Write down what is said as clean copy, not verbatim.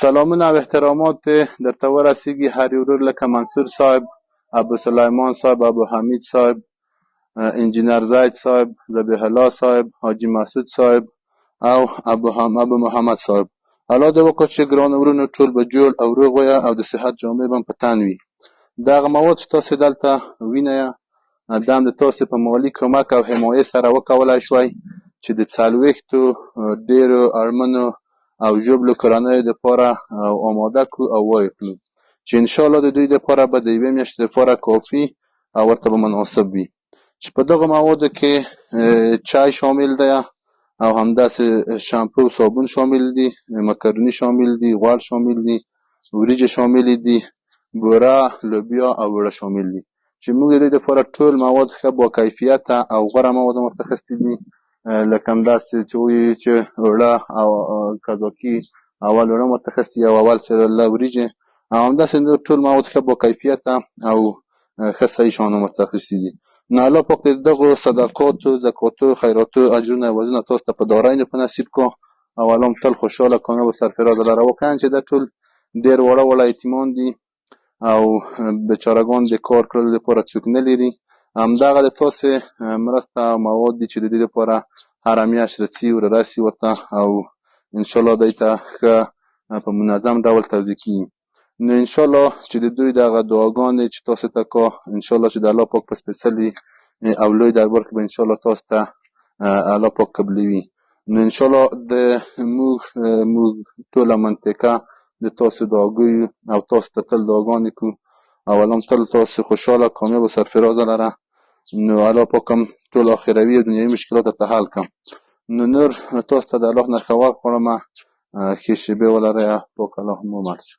سلامونه او احترامات درته ورسیږي هر یو ورور لکه منصور صاحب، ابو سلیمان صاحب، ابو حمید صاحب، انجینر زید صاحب، ذبیح الله صاحب، حاجی مسعود صاحب او ابو محمد صاحب. الله دې وکړي چې ګران ورونو ټول به جوړ او روغ وی او د صحت جامې به په تن وي. دغه مواد چې تاسې دلته وینئ دا هم د تاسې په مالي کمک او حمایې سره وکولای شوئ چې د 40 ډېرو اړمنو او ژوبلو کورنیو دپاره آماده کړو او ویې کړو چې انشاءالله د دوی دپاره به د یوې میاشتې دپاره کافي او ورته به مناسب وي. چې په دغه موادو کې چای شامل دی او همداسې شامپو او صابون شامل دي، مکروني شامل دي، غوړ شامل دي، وریجې شاملې دي، بوره، لوبیا او اوړه شامل دي چې موږ د دوی دپاره ټول مواد ښه با کیفیته او غوره مواد هم ورته اخیستي دي، لکه همداسې چې ووایو چې اوړه او کازاکي اول اوړه هم ورته اخیستي او اول سره وریجې او همداسې نور ټول مواد ښه با کیفیته او ښه صحیح شیان هم ورته اخیستي دي. نو الله پاک د دغو صدقاتو، زکاتو، خیراتو اجرونه عوضونه تاسو ته په دارایینو په نصیب کو او الله هم تل خوشحاله، کامیاب او سرفرازه لره. واقعا چې دا ټول ډېر واړه واړه یتیمان دي او بیچارهګان د کار کولو لپاره څوک نه لري. همدغه د تاسې مرسته او مواد دي چې د دې لپاره هره میاشت رسي ورسي ورته او انشاءالله دوی ته ښه په منظم ډول توزیع کېږي. نو انشاءالله چې د دوی دغه دعاګانې چې تاسو ته کا انشاءالله چې د الله پاک په سپېڅلي او لوی دربار کې به انشاءالله تاسو ته الله پاک قبلوي. نو انشاءالله د موږ ټوله منطقه د تاسو دعاګویو او تاسو ته تل دعاګانې کوو او الله هم تل تاسو خوشحاله، کامیاب او سرفرازه لره. نو الله پاک هم ټول اخروي او دنیوي مشکلات درته حل کړم. نو نور تاسو ته د الله نه ښه وخت غواړم، ښې شېبې ولرئ. پاک الله مو مل شه.